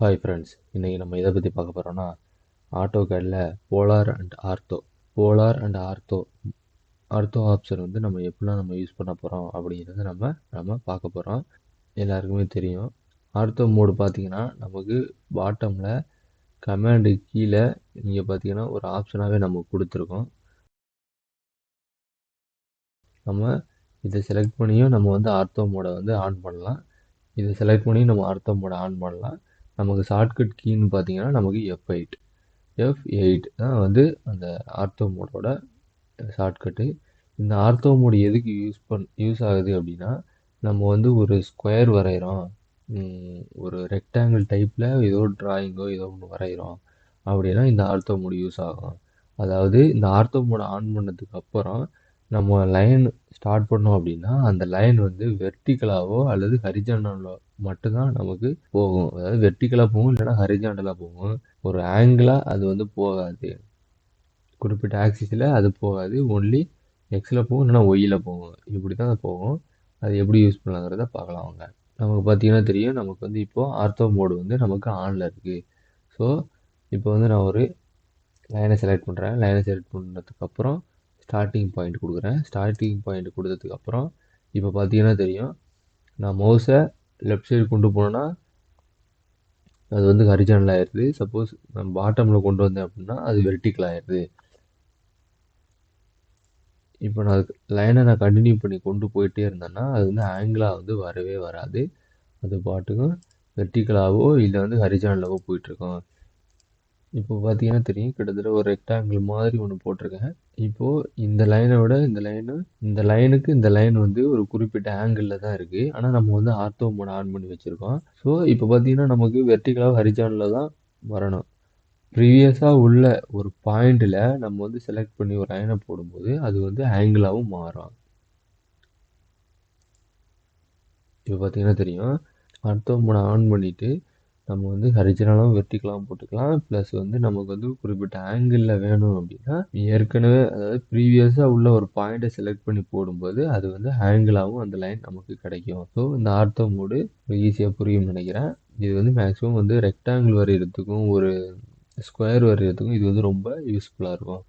Hi friends, இன்றைக்கி நம்ம எதை பற்றி பார்க்க போகிறோம்னா ஆட்டோகேடில் polar and ortho ortho option வந்து நம்ம எப்படிலாம் நம்ம யூஸ் பண்ண போகிறோம் அப்படிங்கிறத நம்ம பார்க்க போகிறோம். எல்லாருக்குமே தெரியும், ஆர்த்தோ மோடு பார்த்தீங்கன்னா நமக்கு பாட்டமில் கமாண்டு கீழே நீங்கள் பார்த்தீங்கன்னா ஒரு ஆப்ஷனாகவே நமக்கு கொடுத்துருக்கோம். நம்ம இதை செலக்ட் பண்ணியும் நம்ம வந்து ஆர்த்தோ மோடை வந்து ஆன் பண்ணலாம். இதை செலக்ட் பண்ணி நம்ம ஆர்த்தோ மோடை ஆன் பண்ணலாம். நமக்கு ஷார்ட்கட் கீன்னு பார்த்தீங்கன்னா நமக்கு F8 தான் வந்து அந்த ஆர்த்தோ மோடோட ஷார்ட்கட்டு. இந்த ஆர்த்தோ மோடு எதுக்கு யூஸ் ஆகுது அப்படின்னா, நம்ம வந்து ஒரு ஸ்கொயர் வரைகிறோம், ஒரு ரெக்டாங்கிள் டைப்பில் ஏதோ ட்ராயிங்கோ ஏதோ ஒன்று வரைகிறோம் அப்படின்னா இந்த ஆர்த்தோ மோடு யூஸ் ஆகும். அதாவது இந்த ஆர்த்தோ மோடை ஆன் பண்ணதுக்கு அப்புறம் நம்ம லைன் ஸ்டார்ட் பண்ணோம் அப்படின்னா அந்த லைன் வந்து வெர்டிக்கலாவோ அல்லது ஹரிஜாண்டலோ மட்டும்தான் நமக்கு போகும். அதாவது வெர்டிக்கலாக போகும், இல்லைன்னா ஹரிஜாண்டலாக போகும். ஒரு ஆங்கிளாக அது வந்து போகாது, குறிப்பிட்ட ஆக்சிஸில் அது போகாது. ஒன்லி எக்ஸில் போகும், இல்லைனா ஒய்யில் போகும். இப்படி தான் அது போகும். அது எப்படி யூஸ் பண்ணலாங்கிறத பார்க்கலாம் வாங்க. நமக்கு பார்த்தீங்கன்னா தெரியும், நமக்கு வந்து இப்போது ஆர்த்தோ மோடு வந்து நமக்கு ஆனில் இருக்குது. ஸோ இப்போ வந்து நான் ஒரு லைனை செலக்ட் பண்ணுறேன். லைனை செலக்ட் பண்ணதுக்கப்புறம் ஸ்டார்டிங் பாயிண்ட் கொடுக்குறேன். ஸ்டார்டிங் பாயிண்ட் கொடுத்ததுக்கப்புறம் இப்போ பார்த்தீங்கன்னா தெரியும், நான் மவுஸை லெஃப்ட் சைடு கொண்டு போனேன்னா அது வந்து ஹரிஜாண்டல் ஆயிடுது. சப்போஸ் நான் பாட்டமில் கொண்டு வந்தேன் அப்படின்னா அது வெர்டிக்கல் ஆயிடுது. இப்போ நான் லைனை கண்டினியூ பண்ணி கொண்டு போயிட்டே இருந்தேன்னா அது வந்து ஆங்கிளாக வந்து வரவே வராது. அது பாட்டுக்கும் வெர்டிக்கலாகவோ இல்லை வந்து ஹரிஜாண்டலாவோ போயிட்டுருக்கோம். இப்போ பார்த்தீங்கன்னா தெரியும், கிட்டத்தட்ட ஒரு ரெக்டாங்கிள் மாதிரி ஒன்று போட்டிருக்கேன். இப்போது இந்த லைனை விட இந்த லைனுக்கு இந்த லைன் வந்து ஒரு குறிப்பிட்ட ஆங்கிளில் தான் இருக்குது. ஆனால் நம்ம வந்து ஆர்த்தோ மோட் ஆன் பண்ணி வச்சுருக்கோம். ஸோ இப்போ பார்த்தீங்கன்னா நமக்கு வெர்டிக்கலாக ஹரிஜாண்டலில் தான் வரணும். ப்ரீவியஸாக உள்ள ஒரு பாயிண்டில் நம்ம வந்து செலக்ட் பண்ணி ஒரு லைனை போடும்போது அது வந்து ஆங்கிளாகவும் மாறும். இப்போ பார்த்தீங்கன்னா தெரியும், ஆர்த்தோ மோட் ஆன் பண்ணிவிட்டு நம்ம வந்து ஹரிஜனலாகவும் வெர்டிக்கலாகவும் போட்டுக்கலாம். ப்ளஸ் வந்து நமக்கு வந்து குறிப்பிட்ட ஆங்கிளில் வேணும் அப்படின்னா ஏற்கனவே அதாவது ப்ரீவியஸாக உள்ள ஒரு பாயிண்ட்டை செலக்ட் பண்ணி போடும்போது அது வந்து ஆங்கிளாகவும் அந்த லைன் நமக்கு கிடைக்கும். ஸோ இந்த ஆர்த்தோ மோடு ஈஸியாக புரியும்னு நினைக்கிறேன். இது வந்து மேக்ஸிமம் வந்து ரெக்டாங்கிள் வரைகிறதுக்கும் ஒரு ஸ்கொயர் வரைகிறதுக்கும் இது வந்து ரொம்ப யூஸ்ஃபுல்லாக இருக்கும்.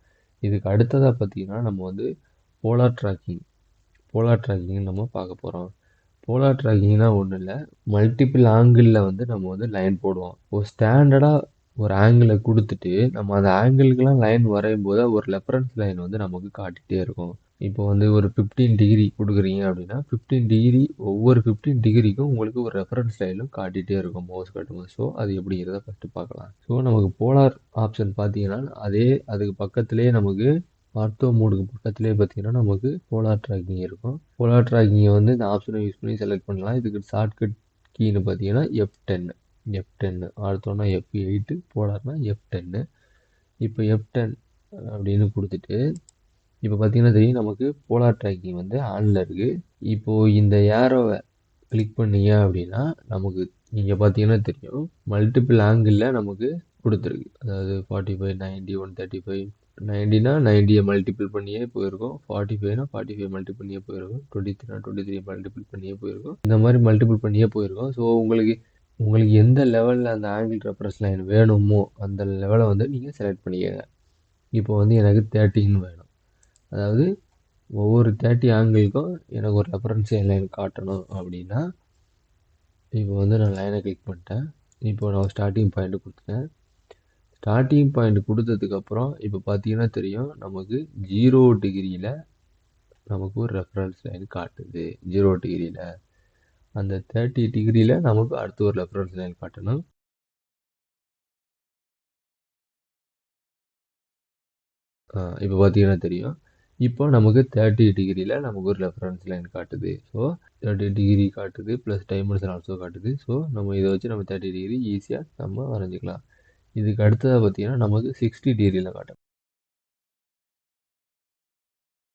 இதுக்கு அடுத்ததாக பார்த்தீங்கன்னா நம்ம வந்து போலார் ட்ராக்கிங் நம்ம பார்க்க போகிறோம். போலார் ட்ராக்கிங்னா ஒன்றும் இல்லை, மல்டிபிள் ஆங்கிளில் வந்து நம்ம வந்து லைன் போடுவோம். ஒரு ஸ்டாண்டர்டாக ஒரு ஆங்கிளை கொடுத்துட்டு நம்ம அந்த ஆங்கிளுக்கெல்லாம் லைன் வரையும் போது ஒரு ரெஃபரன்ஸ் லைன் வந்து நமக்கு காட்டிகிட்டே இருக்கும். இப்போ வந்து ஒரு 15 டிகிரி கொடுக்குறீங்க அப்படின்னா 15 டிகிரி ஒவ்வொரு 15 டிகிரிக்கும் உங்களுக்கு ஒரு ரெஃபரன்ஸ் லைனும் காட்டிகிட்டே இருக்கும் மவுஸ் காட்டும்போது. ஸோ அது எப்படிங்கிறத ஃபஸ்ட்டு பார்க்கலாம். ஸோ நமக்கு போலார் ஆப்ஷன் பார்த்தீங்கன்னா அதுக்கு பக்கத்துலேயே நமக்கு ஆர்த்தோ மோடுக்கு பக்கத்துலேயே பார்த்தீங்கன்னா நமக்கு போலார் ட்ராக்கிங் இருக்கும். போலார் ட்ராக்கிங்கை வந்து இந்த ஆப்ஷனை யூஸ் பண்ணி செலக்ட் பண்ணலாம். இதுக்கு ஷார்ட்கட் கீன்னு பார்த்தீங்கன்னா F10 ஆர்த்தோனா F8, போலார்னா F10. இப்போ F10 அப்படின்னு கொடுத்துட்டு இப்போ பார்த்தீங்கன்னா தெரியும், நமக்கு போலார் ட்ராக்கிங் வந்து ஆனில் இருக்குது. இப்போது இந்த ஏரோவை கிளிக் பண்ணீங்க அப்படின்னா நமக்கு இங்கே பார்த்தீங்கன்னா தெரியும், மல்டிபிள் ஆங்கிளில் நமக்கு கொடுத்துருக்கு. அதாவது 45, 90, 135, 90னா 90யை மல்டிபிள் பண்ணியே போயிருக்கும், 45னா 45 மல்டிபிள் பண்ணியே போயிருக்கும், 23னா 23 மல்டிபிள் பண்ணியே போயிருக்கும். இந்த மாதிரி மல்டிபிள் பண்ணியே போயிருக்கும். ஸோ உங்களுக்கு எந்த லெவலில் அந்த ஆங்கிள் ரெஃபரன்ஸ் லைன் வேணுமோ அந்த லெவலை வந்து நீங்கள் செலக்ட் பண்ணிக்கங்க. இப்போ வந்து எனக்கு 30 வேணும். அதாவது ஒவ்வொரு 30 ஆங்கிளுக்கும் எனக்கு ஒரு ரெஃபரன்ஸ் லைன் காட்டணும் அப்படின்னா இப்போ வந்து நான் லைனை கிளிக் பண்ணிட்டேன். இப்போ நான் ஸ்டார்டிங் பாயிண்ட் கொடுத்துட்டேன். ஸ்டார்டிங் பாயிண்ட் கொடுத்ததுக்கப்புறம் இப்போ பார்த்தீங்கன்னா தெரியும், நமக்கு 0 டிகிரியில் நமக்கு ஒரு ரெஃபரன்ஸ் லைன் காட்டுது. 0 டிகிரியில் அந்த 30 டிகிரியில் நமக்கு அடுத்து ஒரு ரெஃபரன்ஸ் லைன் காட்டணும். இப்போ பார்த்தீங்கன்னா தெரியும், இப்போ நமக்கு 30 டிகிரியில் நமக்கு ஒரு ரெஃபரன்ஸ் லைன் காட்டுது. ஸோ 30 டிகிரி காட்டுது, ப்ளஸ் டைமென்ஷன் ஆல்சோ காட்டுது. ஸோ நம்ம இதை வச்சு நம்ம 30 டிகிரி ஈஸியாக நம்ம வரைஞ்சிக்கலாம். இதுக்கு அடுத்ததாக பார்த்தீங்கன்னா நமக்கு 60 டிகிரியில் காட்டும்.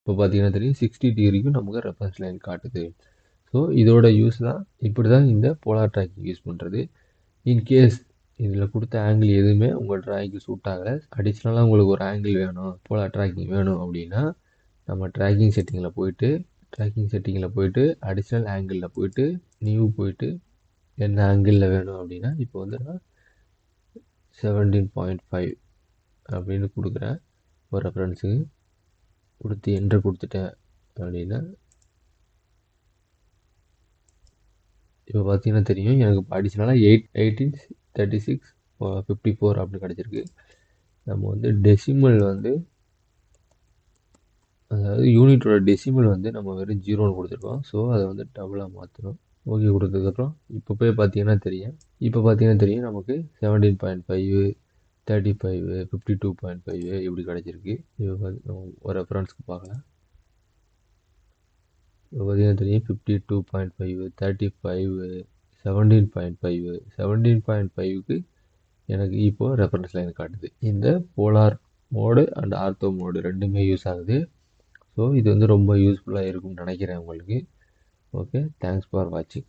இப்போ பார்த்தீங்கன்னா தெரியும், 60 டிகிரிக்கும் நமக்கு ரெஃபரன்ஸ் லைன் காட்டுது. ஸோ இதோட யூஸ் தான் இப்படி தான் இந்த போலார் ட்ராக்கிங் யூஸ் பண்ணுறது. இன்கேஸ் இதில் கொடுத்த ஆங்கிள் எதுவுமே உங்கள் ட்ராயிங்க்கு சூட் ஆகலை, அடிஷ்னலாக உங்களுக்கு ஒரு ஆங்கிள் வேணும், போலார் ட்ராக்கிங் வேணும் அப்படின்னா நம்ம ட்ராக்கிங் செட்டிங்கில் போயிட்டு அடிஷ்னல் ஆங்கிளில் போயிட்டு நியூ போயிட்டு என்ன ஆங்கிளில் வேணும் அப்படின்னா இப்போ வந்து நான் 17.5 அப்படின்னு கொடுக்குறேன் ஒரு ரெஃபரன்ஸுக்கு. கொடுத்து என்ட்ரு கொடுத்துட்டேன் அப்படின்னா இப்போ பார்த்தீங்கன்னா தெரியும் எனக்கு அடிஷ்னலாக 183654 அப்படின்னு கிடச்சிருக்கு. நம்ம வந்து டெசிமல் வந்து அதாவது யூனிட்டோட டெசிமல் வந்து நம்ம வெறும் 0ன்னு கொடுத்துருக்கோம். ஸோ அதை வந்து டபுளாக மாற்றணும். ஓகே கொடுத்ததுக்கப்புறம் இப்போ போய் பார்த்தீங்கன்னா தெரியும் நமக்கு 17.5 35 52.5 இப்படி கிடச்சிருக்கு. இப்போ ஒரு ரெஃபரன்ஸ்க்கு பார்க்கலாம். இப்போ பார்த்தீங்கன்னா தெரியும் 52.5 35 17.5 17.5க்கு எனக்கு இப்போ ரெஃபரன்ஸ் லைன் காட்டுது. இந்த polar mode and ortho mode ரெண்டுமே யூஸ் ஆகுது. ஸோ இது வந்து ரொம்ப யூஸ்ஃபுல்லாக இருக்கும்னு நினைக்கிறேன் உங்களுக்கு. ஓகே, தேங்க்ஸ் ஃபார் வாட்சிங்.